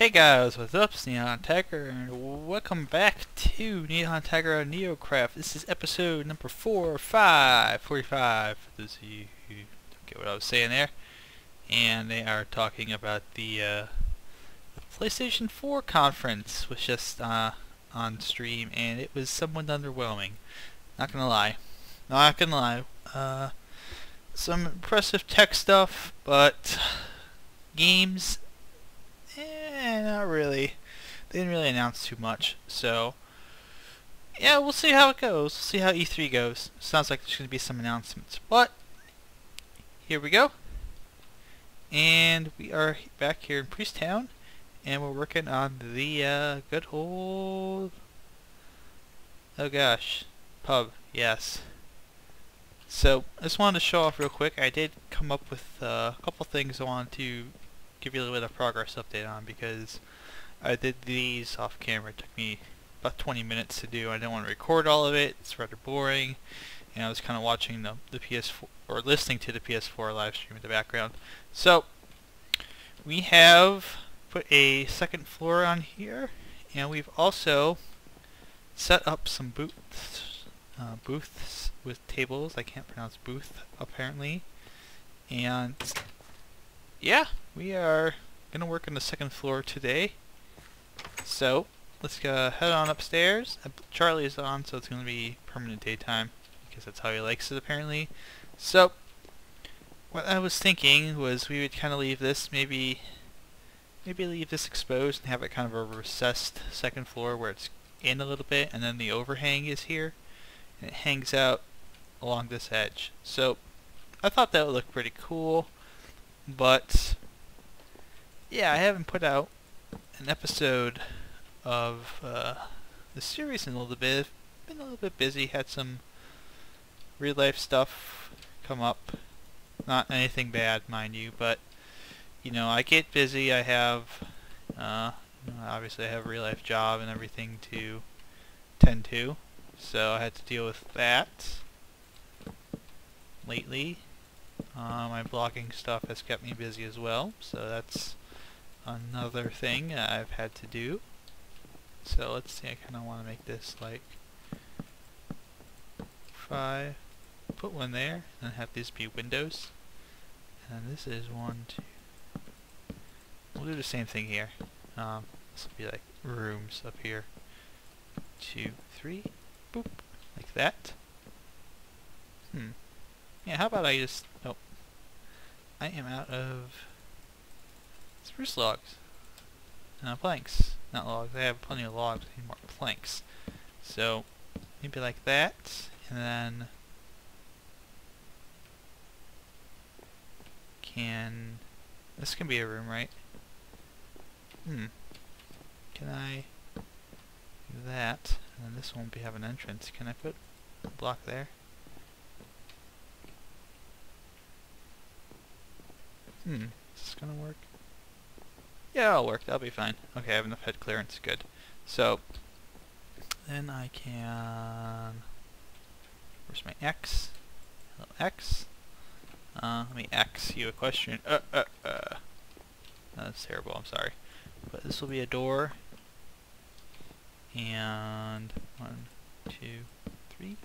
Hey guys, what's up? It's NihonTiger, and welcome back to NihonTiger on NeoCraft. This is episode number 45 for those of you who don't get what I was saying there. And they are talking about the PlayStation 4 conference, was just on stream, and it was somewhat underwhelming. Not gonna lie. Some impressive tech stuff, but games, not really. They didn't really announce too much, so yeah, we'll see how it goes. We'll see how E3 goes. Sounds like there's going to be some announcements, but here we go. And we are back here in Priest Town, and we're working on the good old, oh gosh, pub. Yes. So I just wanted to show off real quick. I did come up with a couple things I wanted to give you a little bit of progress update on, because I did these off camera. It took me about 20 minutes to do. I didn't want to record all of it. It's rather boring, and I was kind of watching the PS4 or listening to the PS4 live stream in the background. So we have put a second floor on here, and we've also set up some booths with tables. I can't pronounce booth apparently, and yeah, we are gonna work on the second floor today. So let's go head on upstairs. Charlie is on, so it's gonna be permanent daytime because that's how he likes it apparently. So what I was thinking was we would kind of leave this, maybe leave this exposed and have it kind of a recessed second floor where it's in a little bit, and then the overhang is here and it hangs out along this edge. So I thought that would look pretty cool. But yeah, I haven't put out an episode of the series in a little bit. I've been a little bit busy, had some real life stuff come up. Not anything bad, mind you, but you know, I get busy. I have obviously I have a real life job and everything to tend to, so I had to deal with that lately. My blogging stuff has kept me busy as well, so that's another thing I've had to do. So let's see, I kind of want to make this like 5, put one there, and have these be windows. And this is 1, 2. We'll do the same thing here. This will be like rooms up here. 2, 3, boop, like that. Yeah, how about I just... Oh. I am out of spruce logs. Planks. Not logs. I have plenty of logs. I need more planks. So, maybe like that. And then... This can be a room, right? Can I... do that? And then this won't have an entrance. Can I put a block there? Is this gonna work? Yeah, it'll work. That'll be fine. Okay, I have enough head clearance. Good. So, then I can... Where's my X? Hello, X. Let me X you a question. That's terrible. I'm sorry. But this will be a door. And 1, 2, 3.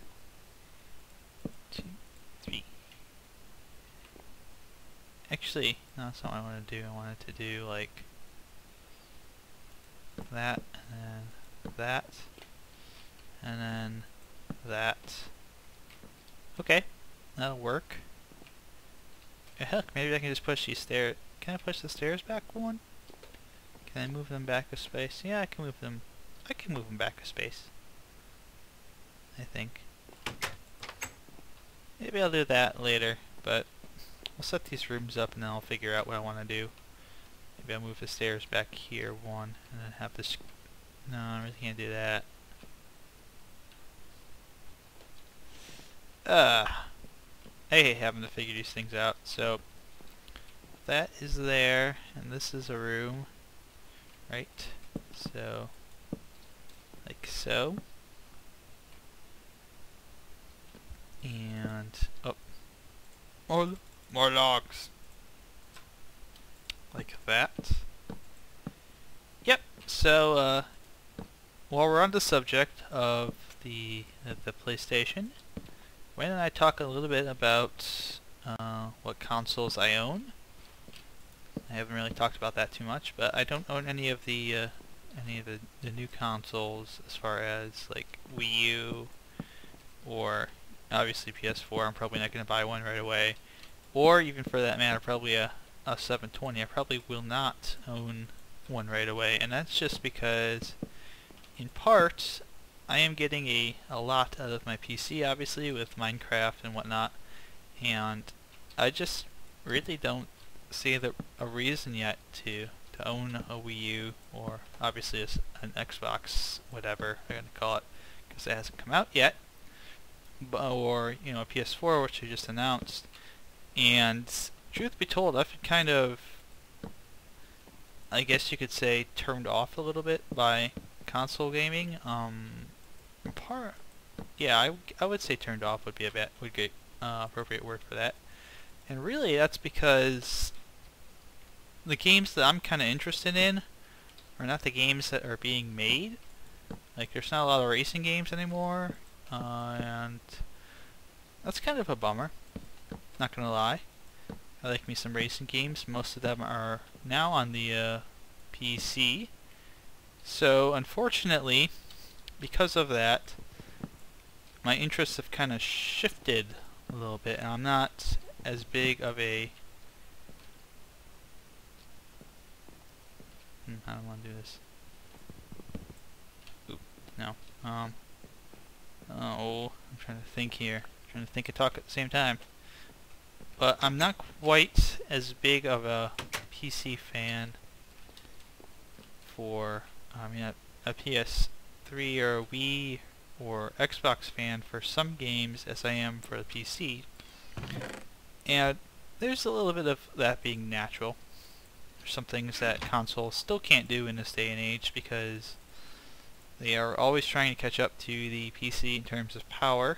2, 3. Actually, no, that's not what I want to do. I wanted to do like that, and then that, and then that. Okay, that'll work. Heck, maybe I can just push these stairs. Can I push the stairs back one? Can I move them back a space? Yeah, I can move them. I can move them back a space, I think. Maybe I'll do that later, but I'll set these rooms up and then I'll figure out what I want to do. Maybe I'll move the stairs back here one and then have this... No, I really can't do that. I hate having to figure these things out. So that is there, and this is a room, right? So like so. And more logs. Like that. So, while we're on the subject of the PlayStation, why don't I talk a little bit about what consoles I own? I haven't really talked about that too much, but I don't own any of the new consoles as far as like Wii U or obviously PS4. I'm probably not going to buy one right away, or even for that matter, probably a 720. I probably will not own one right away, and that's just because, in part, I am getting a lot out of my PC, obviously, with Minecraft and whatnot, and I just really don't see a reason yet to own a Wii U, or obviously an Xbox, whatever they're going to call it, because it hasn't come out yet, or, you know, a PS4, which they just announced. And truth be told, I've been kind of, I guess you could say, turned off a little bit by console gaming. Yeah, I would say turned off would be appropriate word for that. And really, that's because the games that I'm kind of interested in are not the games that are being made. Like, there's not a lot of racing games anymore, and that's kind of a bummer. Not gonna lie. I like me some racing games. Most of them are now on the PC. So, unfortunately, because of that, my interests have kind of shifted a little bit, and I'm not as big of a... I don't want to do this. Oop, no. Oh, I'm trying to think here. I'm trying to think and talk at the same time. But I'm not quite as big of a PC fan for, a PS3 or a Wii or Xbox fan for some games as I am for the PC. And there's a little bit of that being natural. There's some things that consoles still can't do in this day and age because they are always trying to catch up to the PC in terms of power.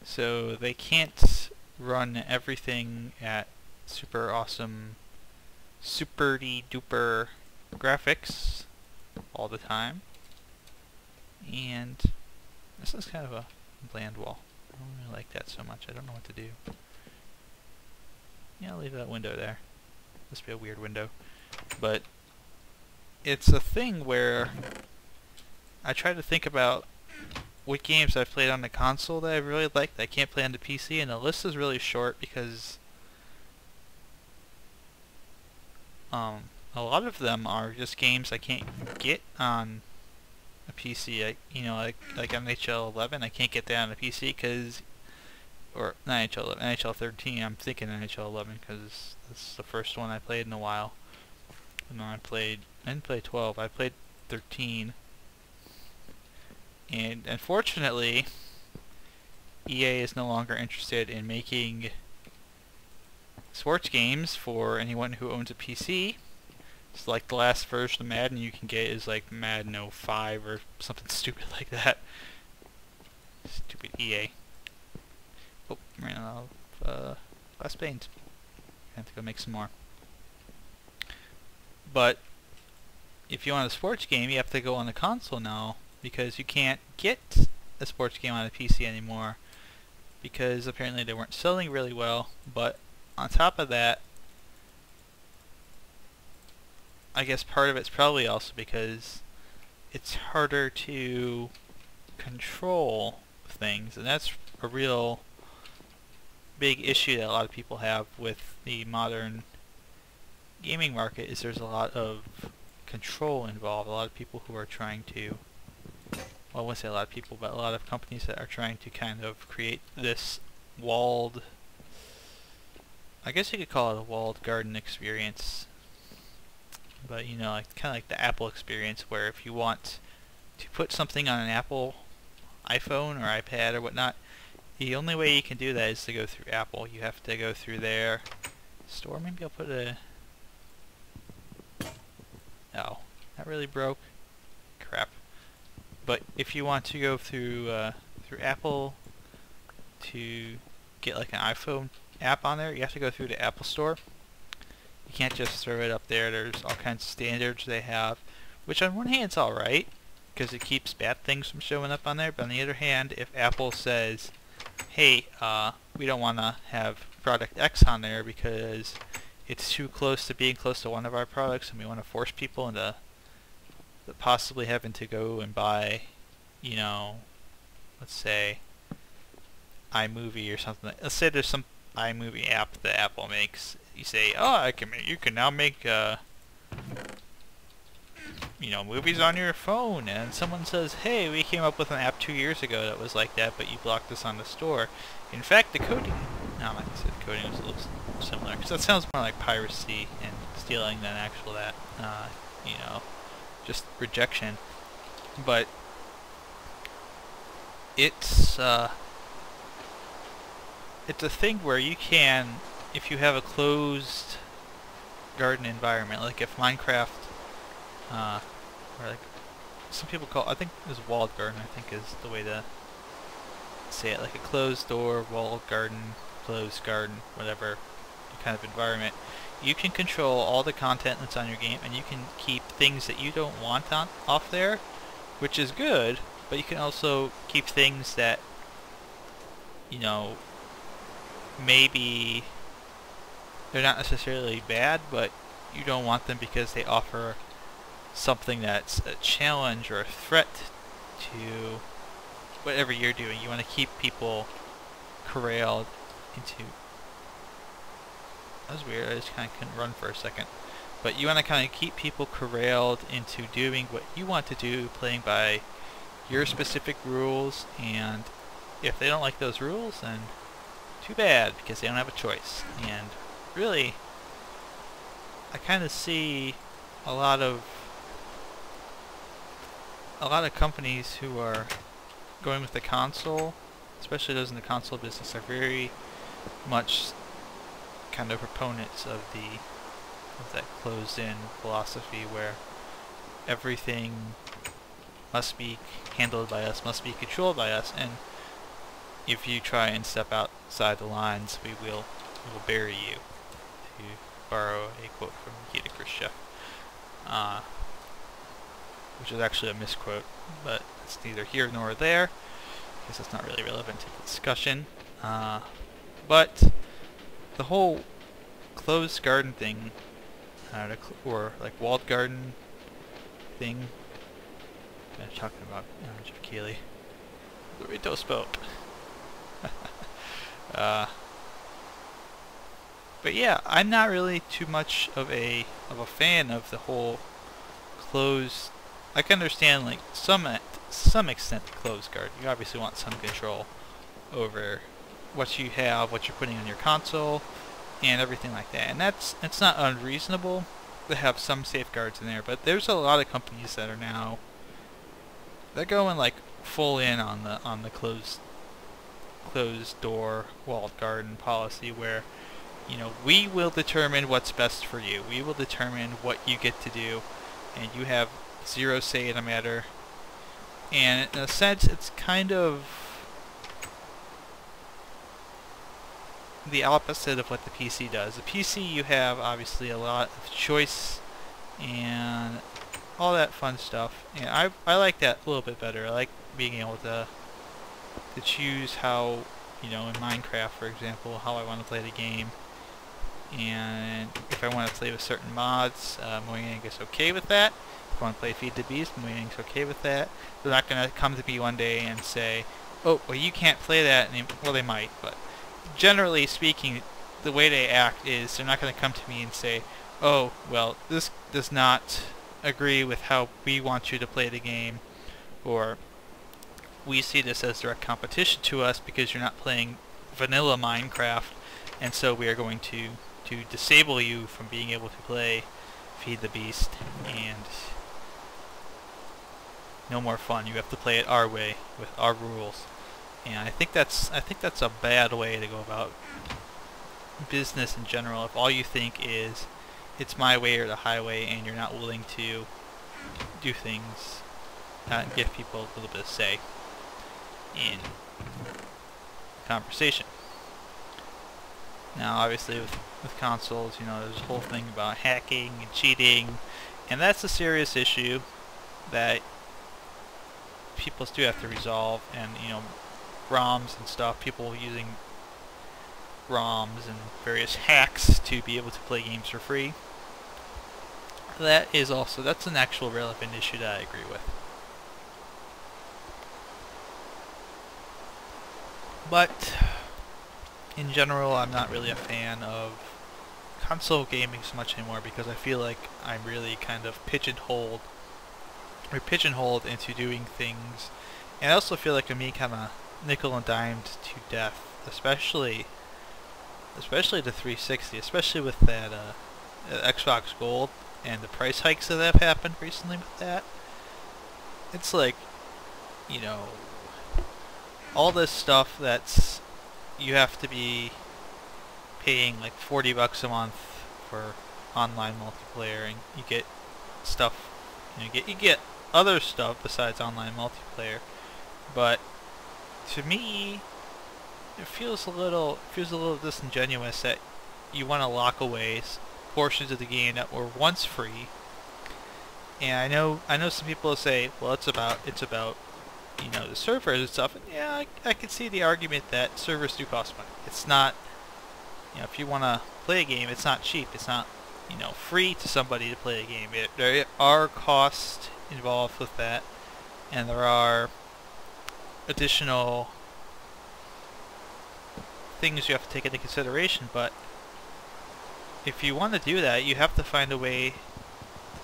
So they can't run everything at super awesome, super-duper graphics all the time. And this is kind of a bland wall. I don't really like that so much. I don't know what to do. Yeah, I'll leave that window there. Must be a weird window. But it's a thing where I try to think about what games I've played on the console that I really like that I can't play on the PC, and the list is really short because a lot of them are just games I can't get on a PC. Like NHL 11, I can't get that on a PC because, or not NHL 11, NHL 13. I'm thinking NHL 11 because that's the first one I played in a while. And then I didn't play 12. I played 13. And unfortunately, EA is no longer interested in making sports games for anyone who owns a PC. It's like the last version of Madden you can get is like Madden 05 or something stupid like that. Stupid EA. Oh, ran out of glass paint. I have to go make some more. But if you want a sports game, you have to go on the console now, because you can't get a sports game on a PC anymore because apparently they weren't selling really well. But on top of that, I guess part of it's probably also because it's harder to control things, and that's a real big issue that a lot of people have with the modern gaming market, is there's a lot of control involved. A lot of people who are trying to, well, I wouldn't say a lot of people, but a lot of companies that are trying to kind of create this walled, I guess you could call it a walled garden experience. But, you know, like kind of like the Apple experience, where if you want to put something on an Apple iPhone or iPad or whatnot, the only way you can do that is to go through Apple. You have to go through their store. Maybe I'll put a... Oh, that really broke. Crap. But if you want to go through Apple to get like an iPhone app on there, you have to go through the Apple Store. You can't just throw it up there. There's all kinds of standards they have, which on one hand it's alright, because it keeps bad things from showing up on there, but on the other hand, if Apple says, hey, we don't want to have product X on there because it's too close to being close to one of our products, and we want to force people into possibly having to go and buy, you know, let's say iMovie or something. Let's say there's some iMovie app that Apple makes. You say, oh, you can now make you know, movies on your phone, and someone says, hey, we came up with an app 2 years ago that was like that, but you blocked us on the store. In fact, the coding, no, like I said, coding was a little similar, because that sounds more like piracy and stealing than actual that, you know, just rejection. But it's a thing where you can, if you have a closed garden environment, like if Minecraft, or like some people call, I think it was walled garden, I think is the way to say it, like a closed door, walled garden, closed garden, whatever kind of environment. You can control all the content that's on your game, and you can keep things that you don't want on off there, which is good, but you can also keep things that, you know, maybe they're not necessarily bad, but you don't want them because they offer something that's a challenge or a threat to whatever you're doing. You want to keep people corralled into... That was weird, I just kind of couldn't run for a second. But you want to kind of keep people corralled into doing what you want to do, playing by your specific rules, and if they don't like those rules, then too bad, because they don't have a choice. And really, I kind of see a lot of companies who are going with the console, especially those in the console business, are very much kind of proponents of that closed-in philosophy where everything must be handled by us, must be controlled by us, and if you try and step outside the lines, we will bury you, to borrow a quote from Nikita Khrushchev. Which is actually a misquote, but it's neither here nor there, because it's not really relevant to the discussion. But the whole closed garden thing, or like walled garden thing, I'm talking about Jeff Keighley, the Rito spoke. But yeah, I'm not really too much of a fan of the whole closed. I can understand, like, some extent the closed garden. You obviously want some control over what you have, what you're putting on your console, and everything like that. And it's not unreasonable to have some safeguards in there. But there's a lot of companies that are now, they're going like full in on the closed door walled garden policy, where, you know, we will determine what's best for you. We will determine what you get to do, and you have zero say in the matter. And in a sense, it's kind of the opposite of what the PC does. The PC, you have obviously a lot of choice and all that fun stuff, and I like that a little bit better. I like being able to choose how, you know, in Minecraft, for example, how I want to play the game. And if I want to play with certain mods, Mojang is okay with that. If I want to play Feed the Beast, Mojang is okay with that. They're not going to come to me one day and say, oh, well, you can't play that. And well, they might, but generally speaking, the way they act is they're not going to come to me and say, oh, well, this does not agree with how we want you to play the game, or we see this as direct competition to us because you're not playing vanilla Minecraft, and so we are going to disable you from being able to play Feed the Beast, and no more fun. You have to play it our way with our rules. And I think that's a bad way to go about business in general. If all you think is it's my way or the highway, and you're not willing to do things, give people a little bit of say in conversation. Now, obviously, with consoles, you know, there's a whole thing about hacking and cheating, and that's a serious issue that people do have to resolve. And you know, ROMs and stuff, people using ROMs and various hacks to be able to play games for free. That's an actual relevant issue that I agree with. But in general, I'm not really a fan of console gaming so much anymore, because I feel like I'm really kind of pigeonholed into doing things, and I also feel like I'm being kind of nickel and dimed to death, especially the 360, especially with that Xbox Gold and the price hikes that have happened recently with that. It's like, you know, all this stuff that's, you have to be paying like $40 a month for online multiplayer, and you get stuff, you get other stuff besides online multiplayer. But to me, it feels a little disingenuous that you want to lock away portions of the game that were once free. And I know some people say, well, it's about you know, the servers and stuff. And yeah, I can see the argument that servers do cost money. It's not, you know, if you want to play a game, it's not cheap. It's not, you know, free to somebody to play a game. There are costs involved with that, and there are additional things you have to take into consideration. But if you want to do that, you have to find a way.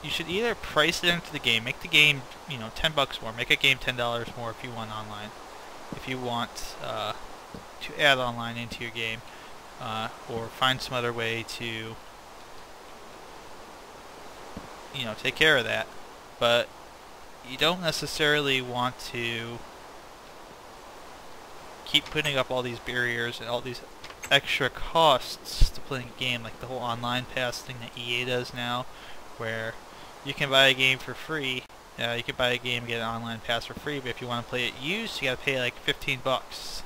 You should either price it into the game, make the game, you know, $10 more, make a game $10 more if you want online, if you want to add online into your game, or find some other way to, you know, take care of that. But you don't necessarily want to keep putting up all these barriers and all these extra costs to playing a game, like the whole online pass thing that EA does now, where you can buy a game for free. You can buy a game and get an online pass for free, but if you want to play it used, you gotta pay like $15.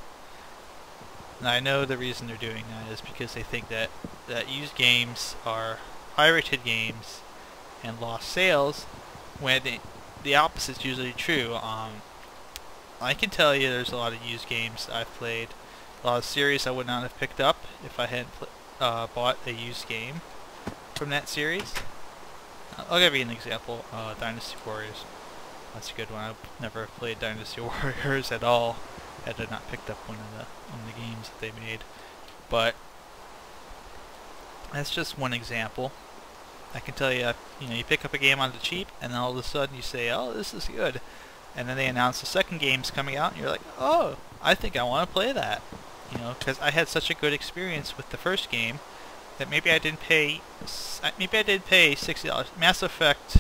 Now, I know the reason they're doing that is because they think that used games are pirated games and lost sales, when the opposite's usually true. I can tell you there's a lot of used games I've played, a lot of series I would not have picked up if I hadn't bought a used game from that series. I'll give you an example. Dynasty Warriors. That's a good one. I've never played Dynasty Warriors at all had I not picked up one of the games that they made. But that's just one example. I can tell you, you know, you pick up a game on the cheap, and then all of a sudden you say, "Oh, this is good," and then they announce the second game's coming out, and you're like, "Oh, I think I want to play that," you know, because I had such a good experience with the first game that maybe I did pay $60. Mass Effect,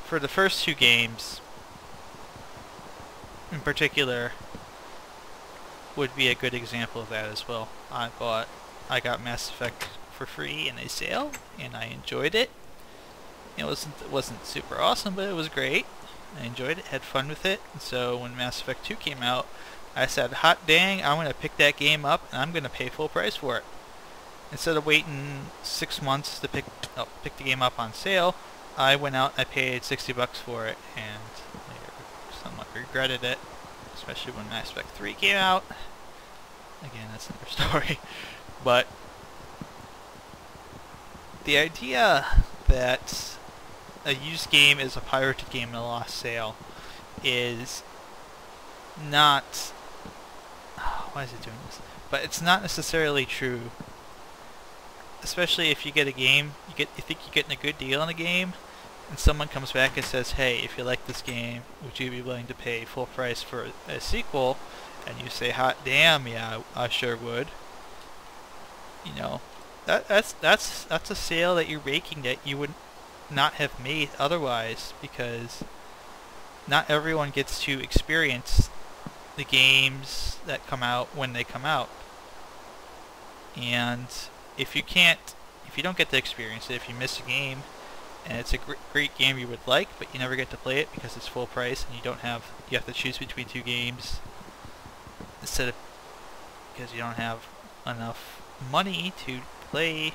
for the first two games in particular, would be a good example of that as well. I got Mass Effect for free in a sale, and I enjoyed it. It wasn't super awesome, but it was great. I enjoyed it, had fun with it. And so when Mass Effect 2 came out, I said, hot dang, I'm going to pick that game up, and I'm going to pay full price for it. Instead of waiting 6 months to pick the game up on sale, I went out, I paid $60 for it, and I somewhat regretted it, especially when Mass Effect 3 came out. Again, that's another story. But the idea that a used game is a pirated game in a lost sale is not... why is it doing this? But it's not necessarily true. Especially if you get a game, you think you're getting a good deal on a game, and someone comes back and says, "Hey, if you like this game, would you be willing to pay full price for a sequel?" And you say, "Hot damn, yeah, I sure would." You know, that's a sale that you're making that you would not have made otherwise, because not everyone gets to experience the games that come out when they come out. And if you don't get to experience it, if you miss a game and it's a great game you would like, but you never get to play it because it's full price and you have to choose between two games because you don't have enough money to play,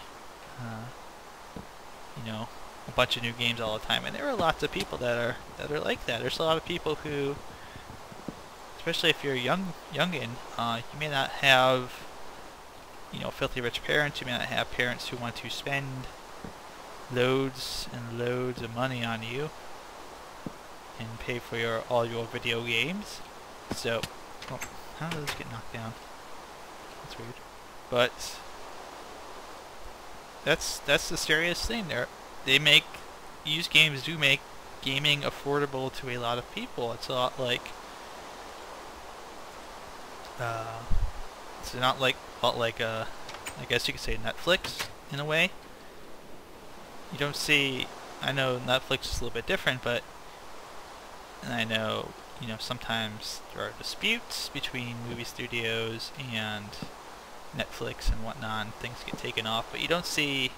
you know, a bunch of new games all the time. And there are lots of people that are like that. There's a lot of people who, especially if you're youngin, you may not have, you know, filthy rich parents. You may not have parents who want to spend loads and loads of money on you and pay for all your video games. So, oh, how did this get knocked down? That's weird. But that's the serious thing. Used games do make gaming affordable to a lot of people. It's a lot like it's not like I guess you could say Netflix in a way. You don't see, I know Netflix is a little bit different, but and I know, you know, sometimes there are disputes between movie studios and Netflix and whatnot, and things get taken off, but you don't see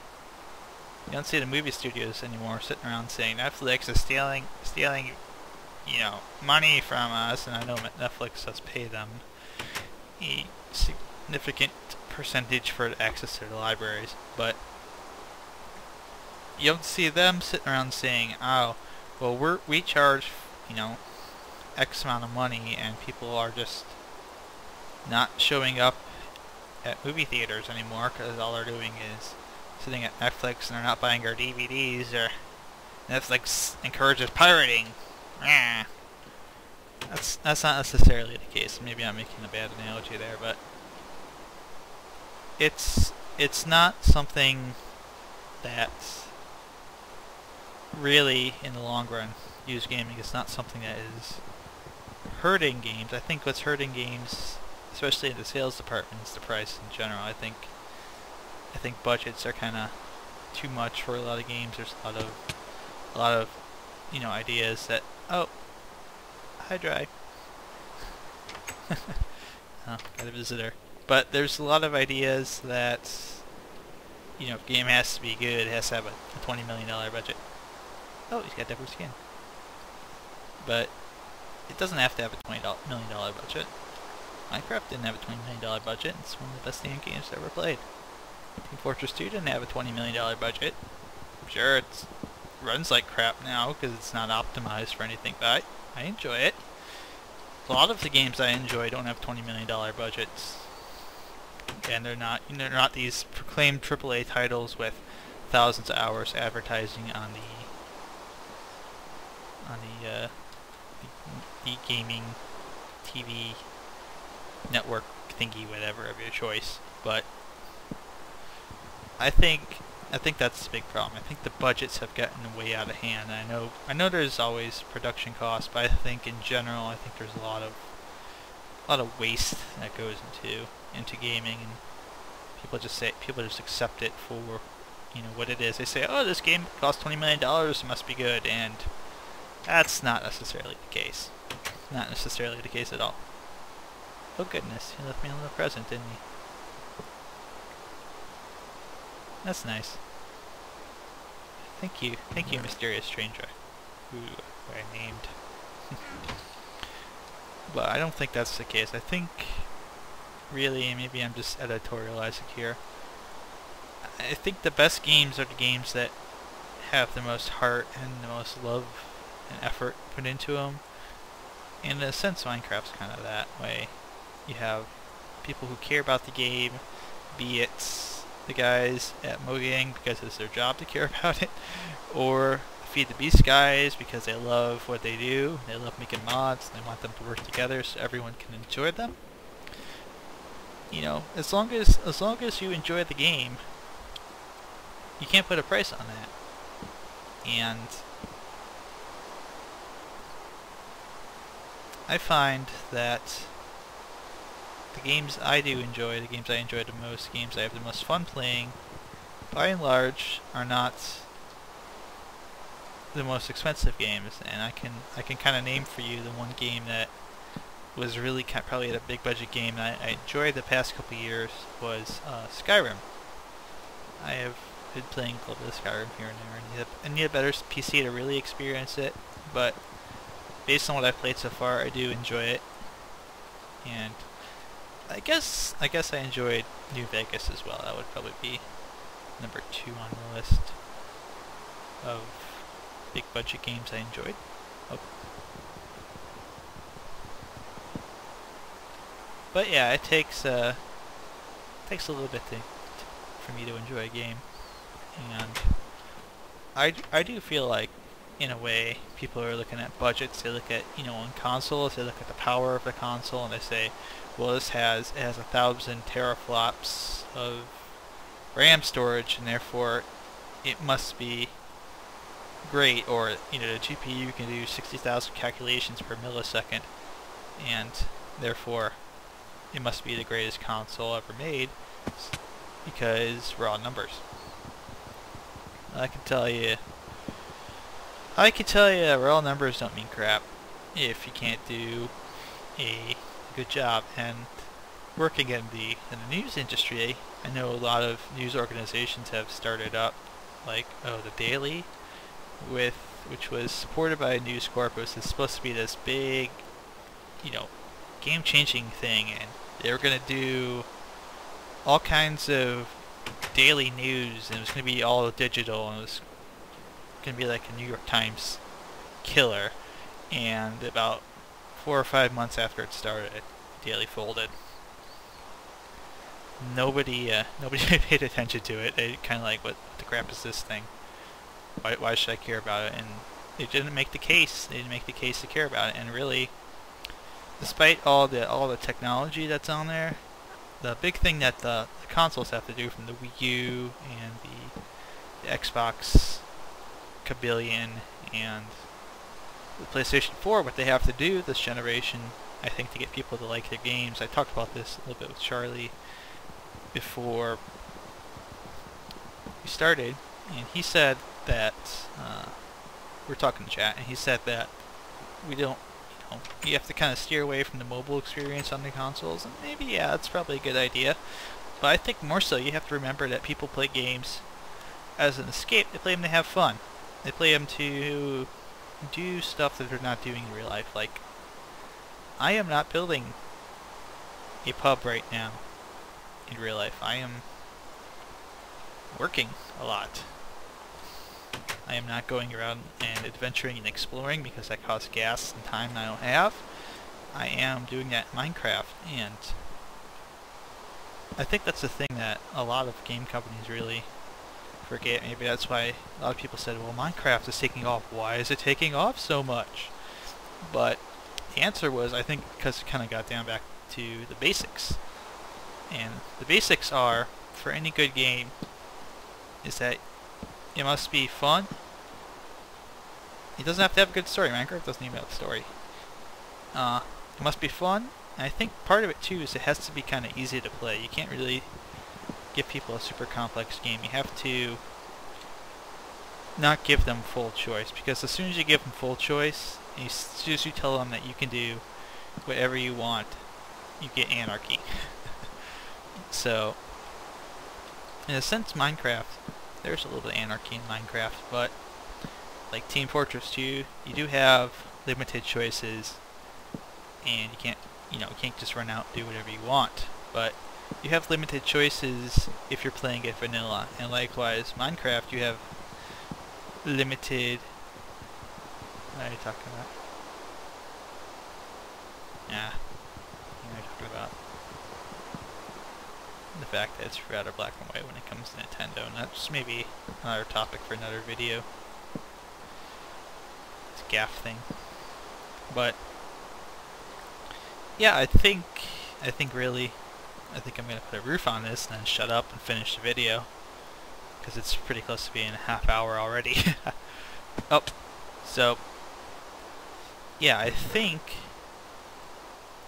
the movie studios anymore sitting around saying Netflix is stealing, you know, money from us. And I know Netflix does pay them a significant percentage for access to the libraries, but you don't see them sitting around saying, oh, well, we charge, you know, X amount of money, and people are just not showing up at movie theaters anymore because all they're doing is sitting at Netflix and they're not buying our DVDs, or Netflix encourages pirating. That's not necessarily the case. Maybe I'm making a bad analogy there, but it's not something that really, in the long run, used gaming is not something that is hurting games. I think what's hurting games, especially in the sales department, is the price in general. I think budgets are kind of too much for a lot of games. There's a lot of you know, ideas that, oh, hi Dry. Oh, got a visitor. But there's a lot of ideas that, you know, if a game has to be good, it has to have a $20 million budget. Oh, he's got different skin. But it doesn't have to have a $20 million budget. Minecraft didn't have a $20 million budget. It's one of the best damn games ever played. Team Fortress 2 didn't have a $20 million budget. Sure, it runs like crap now because it's not optimized for anything, but I enjoy it. A lot of the games I enjoy don't have $20 million budgets. And they're not these proclaimed AAA titles with thousands of hours advertising on the gaming TV network thingy, whatever of your choice. But I think that's the big problem. I think the budgets have gotten way out of hand. I know there's always production costs, but I think in general, I think there's a lot of waste that goes into gaming, and people just accept it for, you know, what it is. They say, oh, this game costs $20 million, it must be good, and that's not necessarily the case. Not necessarily the case at all. Oh goodness, he left me a little present, didn't he? That's nice. Thank you, mysterious stranger, who I named. But I don't think that's the case. I think, really, maybe I'm just editorializing here, I think the best games are the games that have the most heart and the most love and effort put into them. And in a sense, Minecraft's kind of that way. You have people who care about the game, be it the guys at Mojang because it's their job to care about it, or Feed the Beast guys because they love what they do, they love making mods, and they want them to work together so everyone can enjoy them. You know, as long as you enjoy the game, you can't put a price on that. And I find that the games I do enjoy, the games I enjoy the most, games I have the most fun playing, by and large, are not the most expensive games. And I can kind of name for you the one game that was really probably a big budget game that I enjoyed the past couple of years was Skyrim. I have been playing a little bit of Skyrim here and there, and I need a better PC to really experience it, but based on what I've played so far, I do enjoy it. And I guess I enjoyed New Vegas as well. That would probably be number 2 on the list of big budget games I enjoyed. Oh. But yeah, it takes a little bit for me to enjoy a game, and I do feel like, in a way, people are looking at budgets. They look at, on consoles, they look at the power of the console, and they say, well, it has 1,000 teraflops of RAM storage, and therefore it must be great. Or, the GPU can do 60,000 calculations per millisecond, and therefore it must be the greatest console ever made, because raw numbers. I can tell you raw numbers don't mean crap if you can't do a good job. And working in the news industry, I know a lot of news organizations have started up, like the Daily, which was supported by News Corp. It was supposed to be this big, game-changing thing, and they were going to do all kinds of daily news, and it was going to be all digital, and it was going to be like a New York Times killer. And about 4 or 5 months after it started, Daily folded. Nobody paid attention to it. They kind of like, what the crap is this thing? Why should I care about it? And they didn't make the case. They didn't make the case to care about it. And really, despite all the technology that's on there, the big thing that the consoles have to do, from the Wii U and the Xbox Kabillion and the PlayStation 4, what they have to do this generation, I think, to get people to like their games. I talked about this a little bit with Charlie before we started, and he said that we're talking in chat, and he said that we don't, you have to kind of steer away from the mobile experience on the consoles, and maybe, yeah, that's probably a good idea. But I think more so, you have to remember that people play games as an escape. They play them to have fun. They play them to do stuff that they're not doing in real life. Like, I am not building a pub right now in real life. I am working a lot. I am not going around and adventuring and exploring because that costs gas and time I don't have. I am doing that in Minecraft, and I think that's the thing that a lot of game companies really forget. Maybe that's why a lot of people said, well, Minecraft is taking off. Why is it taking off so much? But the answer was, I think, because it kind of got down back to the basics. And the basics are, for any good game, is that it must be fun. It doesn't have to have a good story. Minecraft doesn't even have a story. It must be fun, and I think part of it too is it has to be kind of easy to play. You can't really give people a super complex game. You have to not give them full choice, because as soon as you give them full choice, and as soon as you tell them that you can do whatever you want, you get anarchy. So, in a sense, Minecraft, there's a little bit of anarchy in Minecraft, but like Team Fortress 2, you do have limited choices, and you can't just run out and do whatever you want. But you have limited choices if you're playing it vanilla, and likewise, Minecraft, you have limited. What are you talking about? Yeah, what are you talking about? The fact that it's rather black and white when it comes to Nintendo, and that's maybe another topic for another video. It's a GAF thing. But yeah, I think really, I'm gonna put a roof on this and then shut up and finish the video, because it's pretty close to being a half hour already. Oh, so yeah, I think,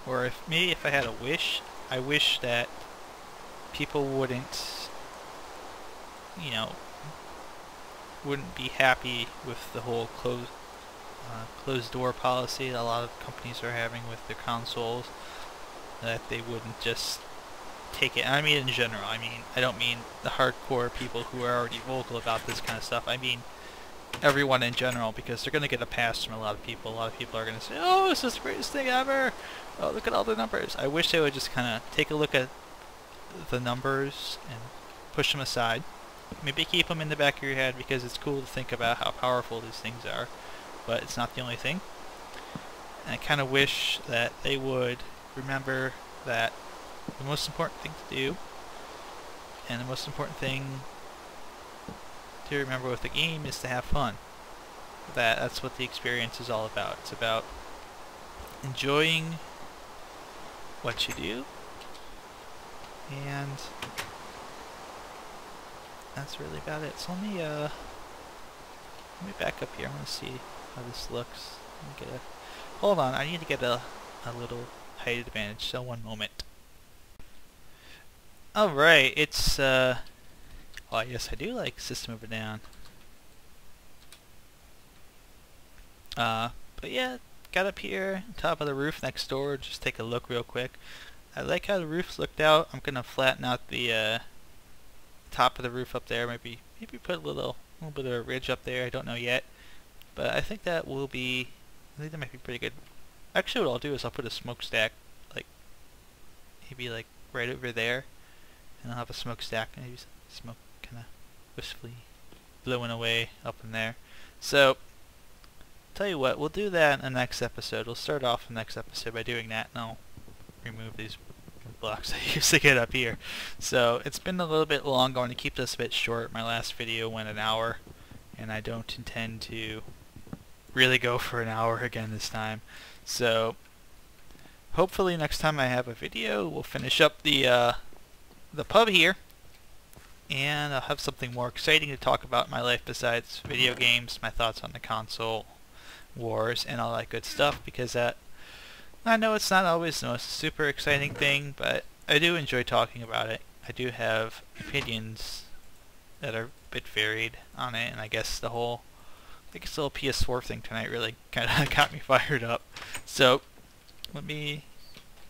or if I had a wish, I wish that people wouldn't be happy with the whole closed door policy that a lot of companies are having with their consoles, that they wouldn't just take it. And I mean in general, I don't mean the hardcore people who are already vocal about this kind of stuff. I mean everyone in general, because they're going to get a pass from a lot of people. A lot of people are going to say, oh, this is the greatest thing ever. Oh, look at all the numbers. I wish they would just kind of take a look at the numbers and push them aside. Maybe keep them in the back of your head because it's cool to think about how powerful these things are, but it's not the only thing. And I kind of wish that they would remember that the most important thing to do, and the most important thing to remember with the game, is to have fun. That's what the experience is all about. It's about enjoying what you do, and that's really about it. So let me back up here. I want to see how this looks. Let me get hold on, I need to get a little height advantage, so one moment. Alright, it's well, yes, I do like System of a Down. But yeah, got up here on top of the roof next door, just take a look real quick. I like how the roof's looked out. I'm gonna flatten out the top of the roof up there. Maybe put a little bit of a ridge up there. I don't know yet, but I think that will be. I think that might be pretty good. Actually, what I'll do is I'll put a smokestack, like maybe like right over there, and I'll have a smokestack and maybe smoke kind of wistfully blowing away up in there. So, tell you what, we'll do that in the next episode. We'll start off the next episode by doing that, and I'll remove these blocks I used to get up here. So it's been a little bit long. I'm going to keep this a bit short. My last video went an hour, and I don't intend to really go for an hour again this time. So hopefully next time I have a video, we'll finish up the pub here, and I'll have something more exciting to talk about in my life besides video games, my thoughts on the console wars, and all that good stuff, because that, I know it's not always the most super exciting thing, but I do enjoy talking about it. I do have opinions that are a bit varied on it, and I guess the whole PS4 thing tonight really kind of got me fired up. So let me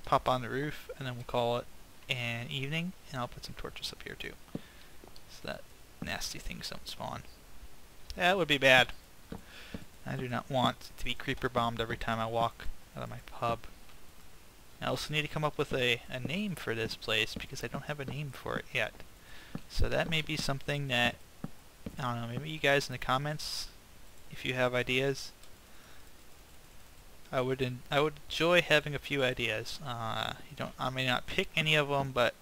pop on the roof, and then we'll call it an evening, and I'll put some torches up here too, so that nasty things don't spawn. That would be bad. I do not want to be creeper bombed every time I walk out of my pub. I also need to come up with a name for this place, because I don't have a name for it yet. So that may be something that, I don't know, maybe you guys in the comments, if you have ideas. I would enjoy having a few ideas. I may not pick any of them, but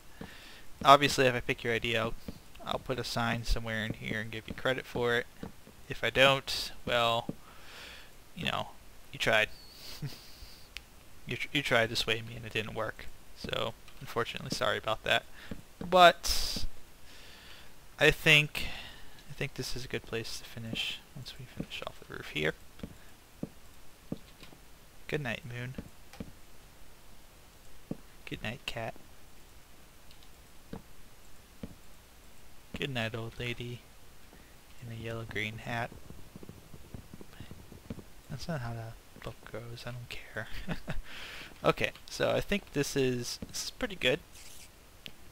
obviously if I pick your idea, I'll put a sign somewhere in here and give you credit for it. If I don't, well, you know, you tried. You tried to sway me and it didn't work. So, unfortunately, sorry about that. But I think this is a good place to finish once we finish off the roof here. Good night, moon. Good night, cat. Good night, old lady in a yellow-green hat. That's not how the book goes. I don't care. Okay, so I think this is pretty good.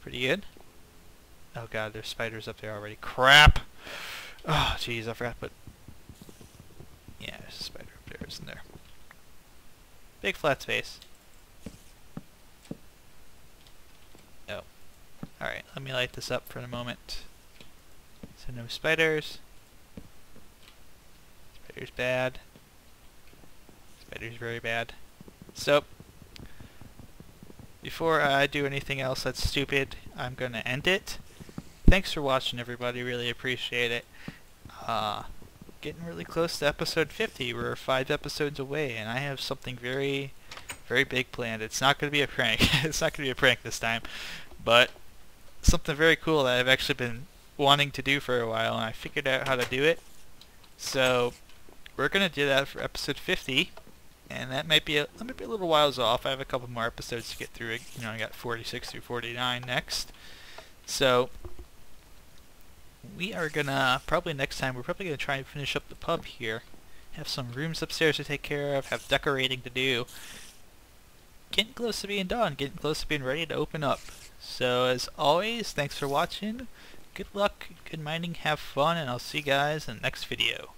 Pretty good. Oh god, there's spiders up there already. Crap! Oh jeez, I forgot to put. Yeah, there's a spider up there, isn't there? Big flat space. Oh. Alright, let me light this up for a moment. So no spiders. Spiders bad. Spiders very bad. So, before I do anything else that's stupid, I'm going to end it. Thanks for watching, everybody. Really appreciate it. Getting really close to episode 50. We're 5 episodes away, and I have something very, very big planned. It's not going to be a prank. It's not going to be a prank this time, but something very cool that I've actually been wanting to do for a while, and I figured out how to do it. So, we're going to do that for episode 50. And that might be a little whiles off. I have a couple more episodes to get through. You know, I got 46 through 49 next. So we are gonna probably next time. We're probably gonna try and finish up the pub here. Have some rooms upstairs to take care of. Have decorating to do. Getting close to being done. Getting close to being ready to open up. So as always, thanks for watching. Good luck. Good mining. Have fun, and I'll see you guys in the next video.